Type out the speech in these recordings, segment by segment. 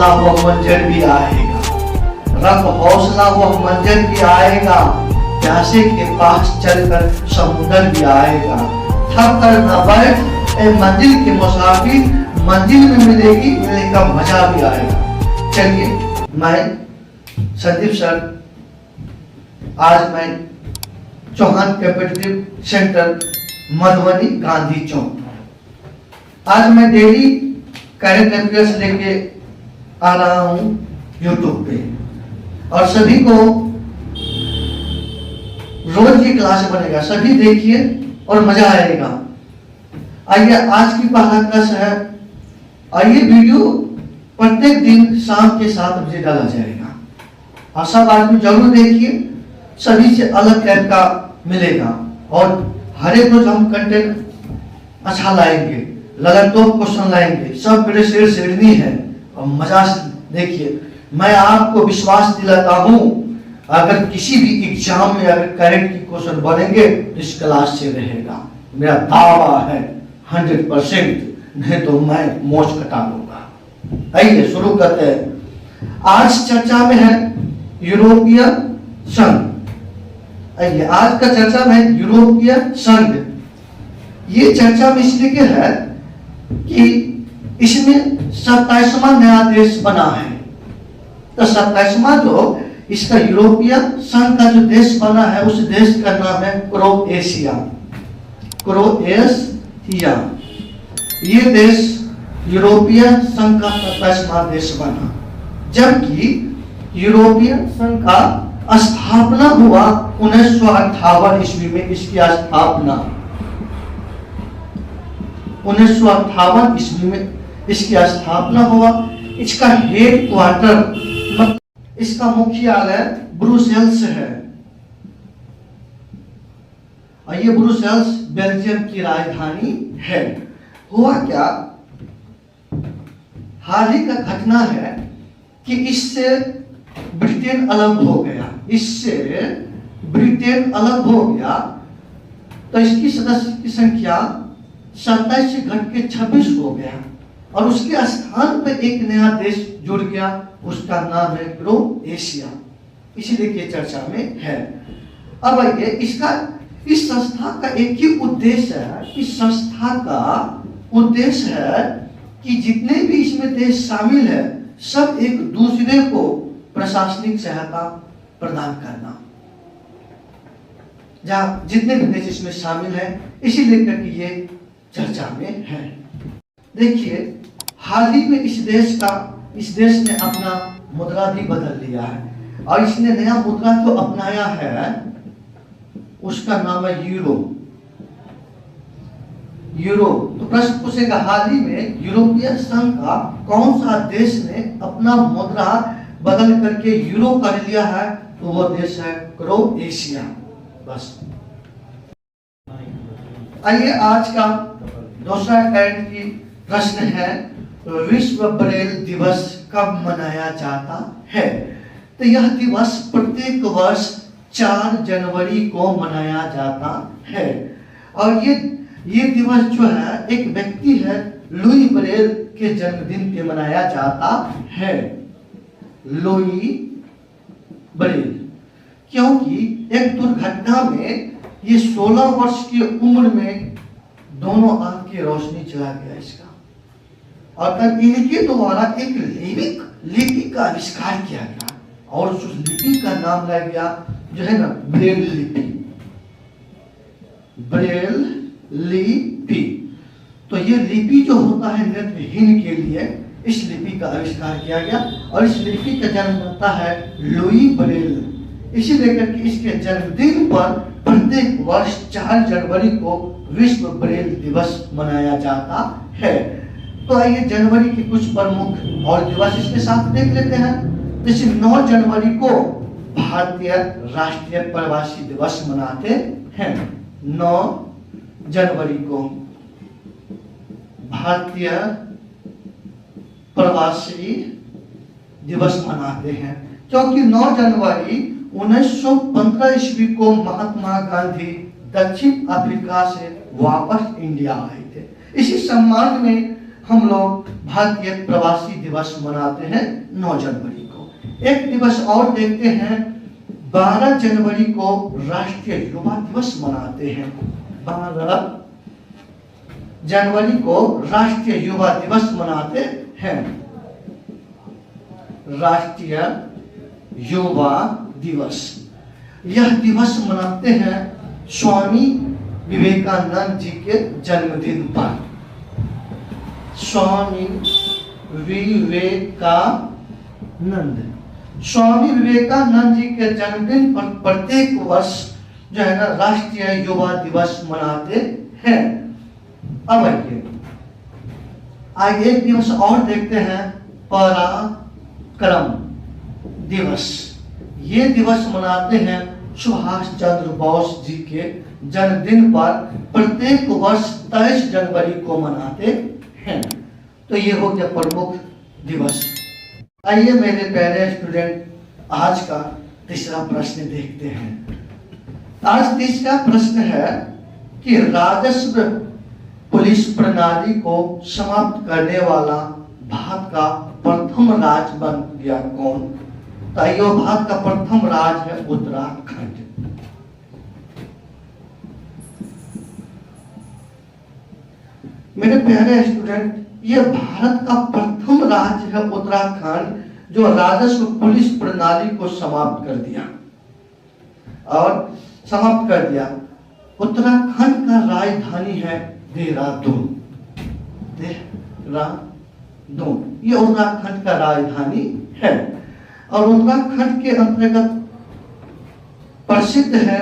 हौसला वो मंजर भी आएगा, रख हौसला वो मंजर भी आएगा, प्यासे के पास चलकर समुद्र भी आएगा। थक कर न बैठ ए मंजिल के मुसाफिर, मंजिल में मिलेगी, मिलने का मजा भी आएगा। चलिए, मैं संदीप सर, आज मैं चौहान कॉम्पिटिटिव सेंटर मधुबनी गांधी चौक, आज मैं डेली करंट अफेयर्स लेके आ रहा हूँ यूट्यूब पे, और सभी को रोज की क्लास बनेगा, सभी देखिए और मजा आएगा। आइए, आज की पहला क्लास है, आइए वीडियो प्रत्येक दिन शाम के 7 बजे डाला जाएगा, और सब आदमी जरूर देखिए, सभी से अलग टाइप का मिलेगा, और हर एक रोज हम कंटेंट अच्छा लाएंगे, लगातार क्वेश्चन लाएंगे, सब मेरे शेरनी है, और मजा से देखिए। मैं आपको विश्वास दिलाता हूं, अगर किसी भी एग्जाम में अगर करंट की क्वेश्चन बनेंगे तो इस क्लास से रहेगा, मेरा दावा है 100%, नहीं तो मैं मोच कटा लूंगा। आइए शुरू करते हैं। आज चर्चा में है यूरोपीय संघ। आइए, आज का चर्चा में है यूरोपीय संघ। ये चर्चा में इसलिए है कि इसमें 27वां नया देश बना है, तो 27वां जो इसका यूरोपीय संघ का जो देश बना है, उस देश का नाम है क्रोएशिया। क्रोएशिया ये देश यूरोपीय संघ का 27वां देश बना, जबकि यूरोपीय संघ का स्थापना हुआ 1958 ईस्वी में। इसकी स्थापना 1958 ईस्वी में इसकी स्थापना हुआ। इसका हेड क्वार्टर, इसका मुख्यालय ब्रुसेल्स है, और ये ब्रुसेल्स बेल्जियम की राजधानी है। हुआ क्या, हाल ही का घटना है कि इससे ब्रिटेन अलग हो गया, इससे ब्रिटेन अलग हो गया, तो इसकी सदस्य की संख्या 27 से घट के 26 हो गया, और उसके स्थान पर एक नया देश जुड़ गया, उसका नाम है क्रोएशिया। इसीलिए ये चर्चा में है। अब आइए, इस संस्था का एक ही उद्देश्य है, इस संस्था का उद्देश्य है कि जितने भी इसमें देश शामिल है, सब एक दूसरे को प्रशासनिक सहायता प्रदान करना, जहां जितने भी देश इसमें शामिल है, इसीलिए करके ये चर्चा में है। देखिए, हाल ही में इस देश ने अपना मुद्रा भी बदल लिया है, और इसने नया मुद्रा जो अपनाया है उसका नाम है यूरो। तो प्रश्न पूछेगा, हाल ही में यूरोपीय संघ का कौन सा देश ने अपना मुद्रा बदल करके यूरो कर लिया है, तो वो देश है क्रोएशिया। बस। आइए, आज का दूसरा करंट की प्रश्न है, विश्व ब्रेल दिवस कब मनाया जाता है? तो यह दिवस प्रत्येक वर्ष 4 जनवरी को मनाया जाता है, और ये दिवस जो है एक व्यक्ति है लुई ब्रेल के जन्मदिन पे मनाया जाता है। लुई ब्रेल, क्योंकि एक दुर्घटना में ये 16 वर्ष की उम्र में दोनों आंख की रोशनी चला गया इसका, और तब इनके द्वारा एक लिपि का आविष्कार किया गया, और उस लिपि का नाम रह गया जो है ना ब्रेल लिपि। ब्रेल लिपि, तो ये लिपि जो होता है नेत्रहीन के लिए, इस लिपि का आविष्कार किया गया, और इस लिपि का जन्मदाता है लुई ब्रेल। इसी लेकर के इसके जन्मदिन पर प्रत्येक वर्ष 4 जनवरी को विश्व ब्रेल दिवस मनाया जाता है। तो आइए, जनवरी के कुछ प्रमुख और दिवस इसके साथ देख लेते हैं। जैसे 9 जनवरी को भारतीय राष्ट्रीय प्रवासी दिवस मनाते हैं। 9 जनवरी को भारतीय प्रवासी दिवस मनाते हैं, क्योंकि 9 जनवरी 1915 ईस्वी को महात्मा गांधी दक्षिण अफ्रीका से वापस इंडिया आए थे। इसी सम्मान में हम लोग भारतीय प्रवासी दिवस मनाते हैं 9 जनवरी को। एक दिवस और देखते हैं, 12 जनवरी को राष्ट्रीय युवा दिवस मनाते हैं। 12 जनवरी को राष्ट्रीय युवा दिवस मनाते हैं। राष्ट्रीय युवा दिवस, यह दिवस मनाते हैं स्वामी विवेकानंद जी के जन्मदिन पर। स्वामी विवेकानंद जी के जन्मदिन पर प्रत्येक वर्ष जो है ना राष्ट्रीय युवा दिवस मनाते हैं। अब आइए एक दिवस और देखते हैं, पराक्रम दिवस। ये दिवस मनाते हैं सुभाष चंद्र बोस जी के जन्मदिन पर, प्रत्येक वर्ष 23 जनवरी को मनाते हैं। तो ये हो गया प्रमुख दिवस। आइए मेरे प्यारे स्टूडेंट, आज का तीसरा प्रश्न देखते हैं। आज तीसरा प्रश्न है कि राजस्व पुलिस प्रणाली को समाप्त करने वाला भारत का प्रथम राज्य बन गया कौन? तो यह भारत का प्रथम राज्य है उत्तराखंड। मेरे प्यारे स्टूडेंट, यह भारत का प्रथम राज्य है उत्तराखंड जो राजस्व पुलिस प्रणाली को समाप्त कर दिया उत्तराखंड का राजधानी है देहरादून। ये उत्तराखंड का राजधानी है और उत्तराखंड के अंतर्गत प्रसिद्ध है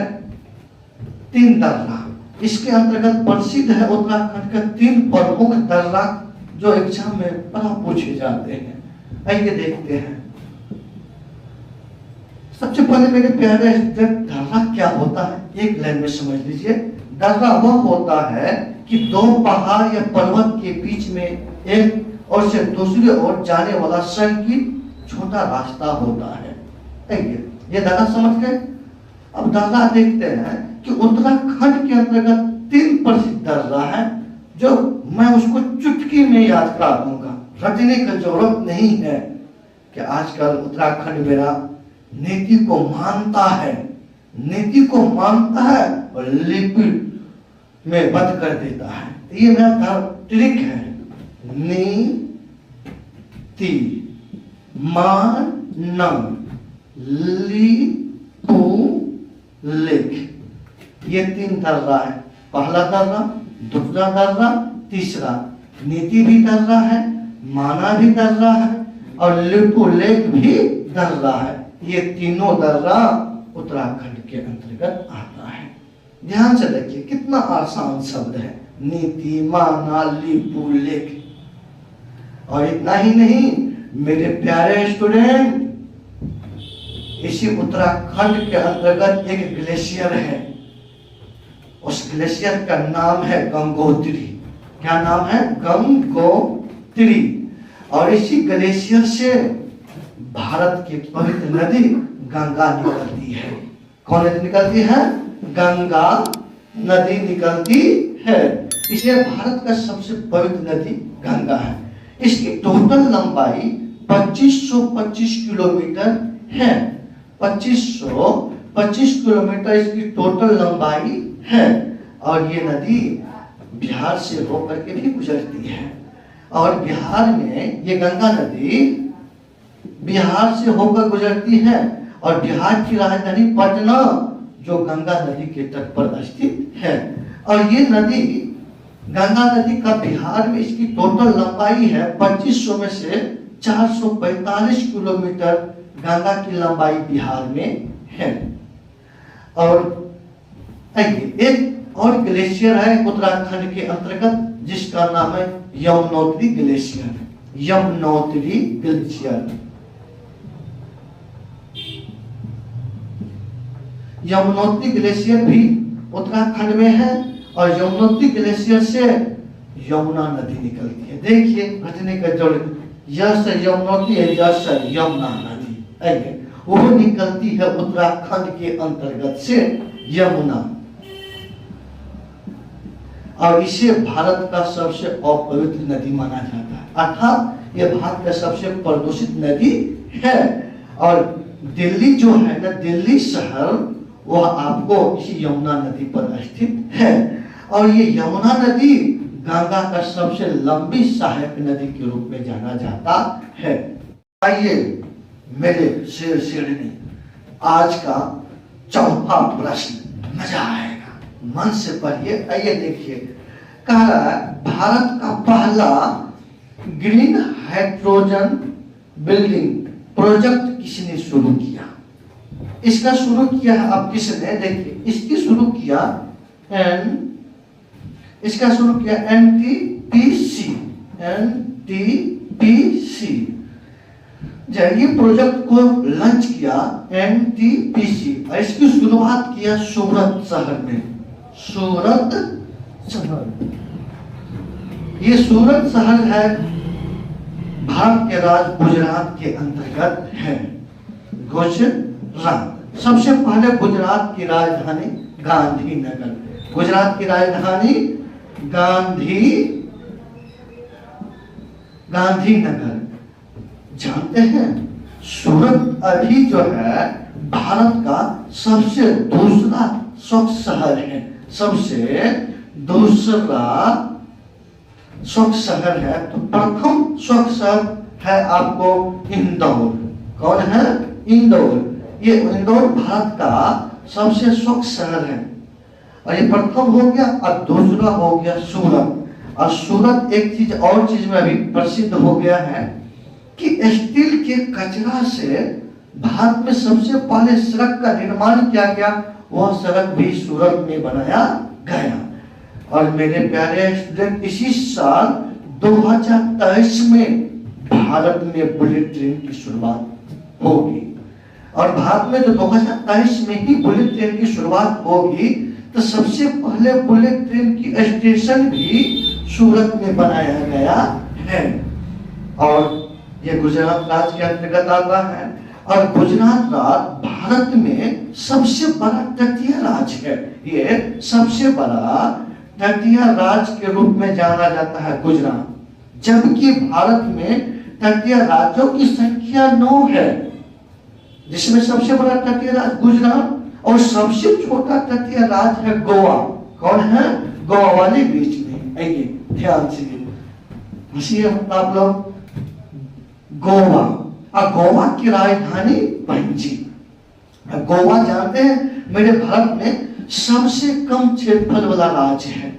3 दर्रा। इसके अंतर्गत प्रसिद्ध है उत्तराखंड के 3 प्रमुख दर्रा जो एग्जाम में बड़ा पूछे जाते हैं। आइए देखते हैं। सबसे पहले मेरे प्यारे दर्रा क्या होता है, एक लाइन में समझ लीजिए। दर्रा वह होता है कि 2 पहाड़ या पर्वत के बीच में एक और से दूसरी ओर जाने वाला संकीर्ण छोटा रास्ता होता है। ये दर्रा समझ गए। अब दर्रा देखते हैं कि उत्तराखंड के अंतर्गत 3 प्रसिद्ध दर्रा है जो मैं उसको चुटकी में याद करा दूंगा, रटने की जरूरत नहीं है कि आजकल उत्तराखंड मेरा नीति को मानता है और लिपि में बंद कर देता है। ये मेरा ट्रिक है, नीति मानम लिपु लिख। ये 3 दर्रा है। पहला दर्रा, दूसरा दर्रा, तीसरा। नीति भी दर्रा है, माना भी दर्रा है और लिपु लेख भी दर्रा है। ये तीनों दर्रा उत्तराखंड के अंतर्गत आता है। ध्यान से देखिए कितना आसान शब्द है, नीति माना लिपु लेख। और इतना ही नहीं मेरे प्यारे स्टूडेंट, इसी उत्तराखंड के अंतर्गत एक ग्लेशियर है। उस ग्लेशियर का नाम है गंगोत्री। क्या नाम है? गंगोत्री। और इसी ग्लेशियर से भारत की पवित्र नदी गंगा निकलती है। कौन नदी निकलती है? गंगा नदी निकलती है। इसलिए भारत का सबसे पवित्र नदी गंगा है। इसकी टोटल लंबाई 2525 किलोमीटर है। 2525 किलोमीटर इसकी टोटल लंबाई है। और ये नदी बिहार से होकर के भी गुजरती है। और बिहार में ये गंगा नदी बिहार से होकर गुजरती है और बिहार की राजधानी पटना जो गंगा नदी के तट पर स्थित है। और ये नदी, गंगा नदी का बिहार में इसकी टोटल लंबाई है 2500 में से 445 किलोमीटर गंगा की लंबाई बिहार में है। और एक और ग्लेशियर है उत्तराखंड के अंतर्गत जिसका नाम है Yamunotri glacier. Yamunotri glacier, Yamunotri glacier भी उत्तराखंड में है और यमुनोत्री ग्लेशियर से यमुना नदी निकलती है। देखिए रटने का जरूरत, यह से यमुनोत्री है, यह से यमुना नदी वो निकलती है उत्तराखंड के अंतर्गत से यमुना। और इसे भारत का सबसे अपवित्र नदी माना जाता है। अर्थात ये भारत का सबसे प्रदूषित नदी है। और दिल्ली जो है ना, दिल्ली शहर, वह आपको इसी यमुना नदी पर स्थित है। और ये यमुना नदी गंगा का सबसे लंबी सहायक नदी के रूप में जाना जाता है। आइए मेरे शेर शेरनी, आज का चौथा प्रश्न, मजा आएगा, मन से पढ़िए। आइए देखिए, कह रहा है भारत का पहला ग्रीन हाइड्रोजन बिल्डिंग प्रोजेक्ट किसने शुरू किया? इसका शुरू किया है, अब किसने, देखिए इसकी शुरू किया इसका शुरू किया एनटीपीसी। ये प्रोजेक्ट को लॉन्च किया एनटीपीसी, और इसकी शुरुआत किया सूरत शहर में। सूरत शहर, ये सूरत शहर है, भारत के राज्य गुजरात के अंतर्गत है। गुजरात, सबसे पहले गुजरात की राजधानी गांधीनगर, गुजरात की राजधानी गांधीनगर। जानते हैं सूरत अभी जो है भारत का सबसे दूसरा स्वच्छ शहर है, सबसे दूसरा स्वच्छ शहर है। तो प्रथम स्वच्छ शहर है आपको इंदौर। कौन है? इंदौर। ये इंदौर भारत का सबसे स्वच्छ शहर है, और ये प्रथम हो गया, और दूसरा हो गया सूरत। और सूरत एक चीज और चीज में अभी प्रसिद्ध हो गया है कि स्टील के कचरा से भारत में सबसे पहले सड़क का निर्माण किया गया, वह सड़क भी सूरत में बनाया गया। और मेरे प्यारे स्टूडेंट, इसी साल 2023 में भारत में बुलेट ट्रेन की शुरुआत होगी। और भारत में तो 2023 में ही बुलेट ट्रेन की शुरुआत होगी, तो सबसे पहले बुलेट ट्रेन की स्टेशन भी सूरत में बनाया गया है। और ये गुजरात राज्य के अंतर्गत आता है। और गुजरात राज्य भारत में सबसे बड़ा तटीय राज्य है। ये सबसे बड़ा तटीय राज्य के रूप में जाना जाता है गुजरात, जबकि भारत में तटीय राज्यों की संख्या 9 है, जिसमें सबसे बड़ा तटीय राज्य गुजरात और सबसे छोटा तटीय राज्य है गोवा। कौन है? गोवा वाले बीच में। आइए ध्यान से आप लोग, गोवा, और गोवा की राजधानी पणजी। गोवा जानते हैं मेरे भारत में सबसे कम क्षेत्रफल वाला राज्य है।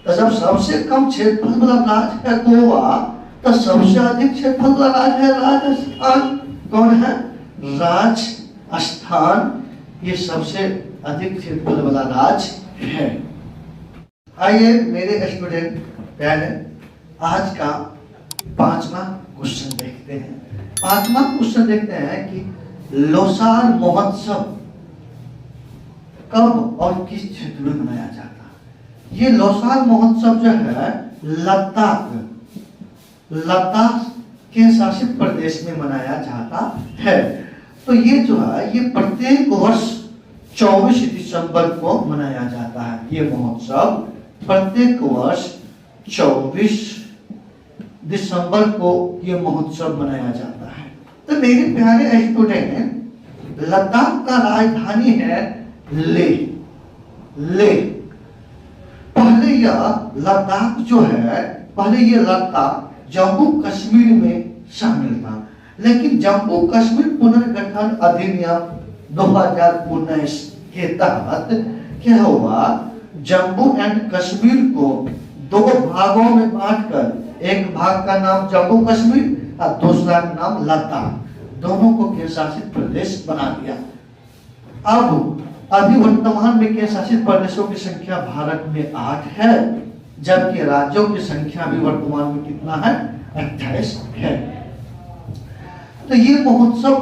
तो जब सबसे कम क्षेत्रफल वाला राज्य है गोवा, तो सबसे अधिक क्षेत्रफल वाला राज्य है राजस्थान। कौन है? राजस्थान, ये सबसे अधिक क्षेत्रफल वाला राज्य है। आइए मेरे स्टूडेंट पहले आज का 5वां क्वेश्चन देखते हैं। 5वां क्वेश्चन देखते हैं कि लोसार महोत्सव कब और किस क्षेत्र में मनाया जाता है? ये लोसार महोत्सव जो है लद्दाख के शासित प्रदेश में मनाया जाता है। तो ये जो है ये प्रत्येक वर्ष 24 दिसंबर को मनाया जाता है। ये महोत्सव प्रत्येक वर्ष 24 दिसंबर को ये महोत्सव मनाया जाता है। तो मेरे प्यारे स्टूडेंट, लद्दाख का राजधानी है लेह। पहले यह लद्दाख जो है, पहले ये लद्दाख जम्मू कश्मीर में शामिल था, लेकिन जम्मू कश्मीर पुनर्गठन अधिनियम 2019 के तहत क्या हुआ, जम्मू एंड कश्मीर को 2 भागों में बांटकर, एक भाग का नाम जम्मू कश्मीर और दूसरा का नाम लद्दाख, दोनों को केंद्र शासित प्रदेश बना दिया। अब अभी वर्तमान में केंद्र शासित प्रदेशों की संख्या भारत में 8 है, जबकि राज्यों की संख्या भी वर्तमान में कितना है? 28 है। तो ये महोत्सव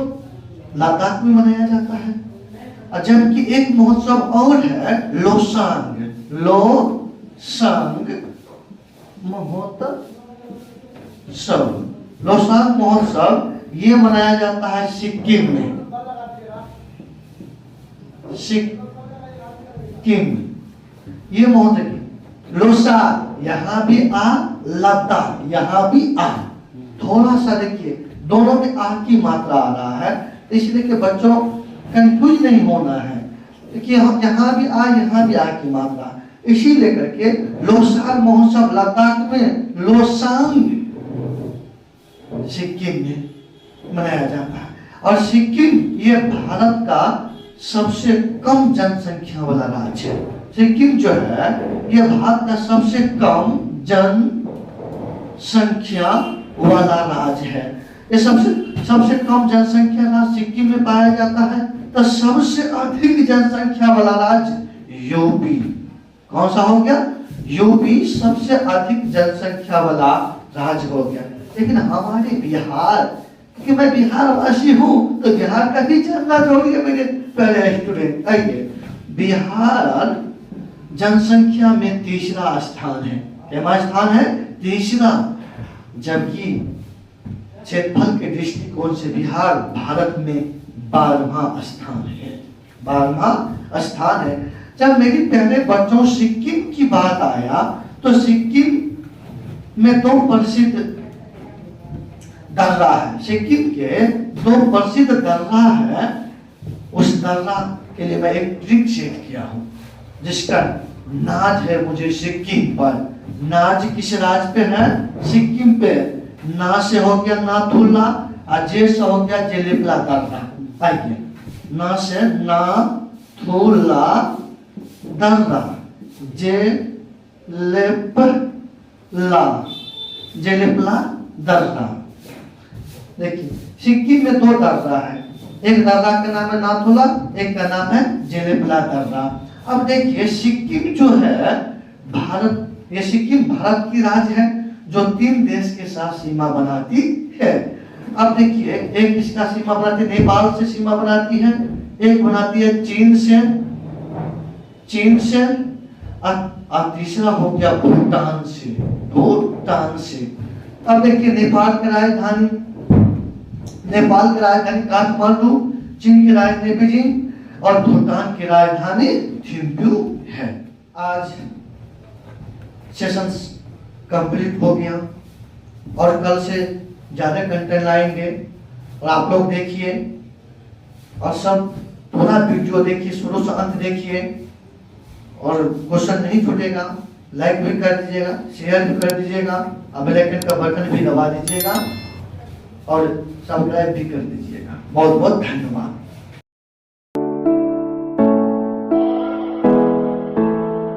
लद्दाख में मनाया जाता है। जबकि एक महोत्सव और है लोसांग महोत्सव। लोसांग महोत्सव ये मनाया जाता है सिक्किम में। ये महोत्सव लोसार, यहाँ भी आ, लद्दाख यहाँ भी आ, थोड़ा सा देखिए दोनों में आ की मात्रा आ रहा है, इसलिए कि बच्चों कंफ्यूज नहीं होना है कि यहाँ भी आ, यहाँ भी आ की मात्रा। इसी लेकर के लोसार महोत्सव लद्दाख में लोसांग सिक्किम में मनाया जाता है। और सिक्किम ये भारत का सबसे कम जनसंख्या वाला राज्य है। सिक्किम जो है ये भारत का सबसे कम जनसंख्या वाला राज्य है। ये सबसे कम जनसंख्या राज्य सिक्किम में पाया जाता है। तो सबसे अधिक जनसंख्या वाला राज्य यूपी, कौन सा हो गया? यूपी सबसे अधिक जनसंख्या वाला राज्य हो गया। लेकिन हमारे बिहार, कि मैं बिहार वासी हूं तो बिहार का ही जानना जरूरी है मेरे पहले स्टूडेंट। आइए, बिहार जनसंख्या में तीसरा स्थान है। क्या स्थान है? तीसरा। जबकि क्षेत्रफल के दृष्टिकोण से बिहार भारत में 12वां स्थान है। 12वां स्थान है। जब मेरी पहले बच्चों सिक्किम की बात आया तो सिक्किम में दो प्रसिद्ध दर्रा है। सिक्किम के दो प्रसिद्ध दर्रा है। उस दर्रा के लिए मैं एक ट्रिक सेट किया हूं, जिसका नाज है मुझे सिक्किम पर। नाज किस राज्य पे है? सिक्किम पे। ना से हो गया नाथुला और जे से हो गया जेलेपला दर्रा। आइए, ना से नाथुला दर्रा, जेलेपला दर्रा। देखिए सिक्किम में दो दर्रा है, एक दर्रा का नाम है नाथुला, एक का नाम है जेलेपला दर्रा। अब देखिए सिक्किम जो है भारत, ये सिक्किम भारत की राज्य है जो 3 देश के साथ सीमा बनाती है। अब देखिए एक इसका सीमा बनाती है, नेपाल से सीमा बनाती है, एक बनाती है चीन से और तीसरा हो गया भूटान से। अब देखिए नेपाल की राजधानी काठमांडू, चीन की राजधानी बीजिंग और भूटान की राजधानी थिम्पू है। आज सेशन कंप्लीट हो गया और कल से ज्यादा कंटेंट लाएंगे और आप लोग देखिए और सब पूरा वीडियो देखिए, शुरू से अंत देखिए और क्वेश्चन नहीं छूटेगा। लाइक भी कर दीजिएगा, शेयर भी कर दीजिएगा और बेल आइकन का बटन भी दबा दीजिएगा और सब्सक्राइब भी कर दीजिएगा। बहुत बहुत धन्यवाद।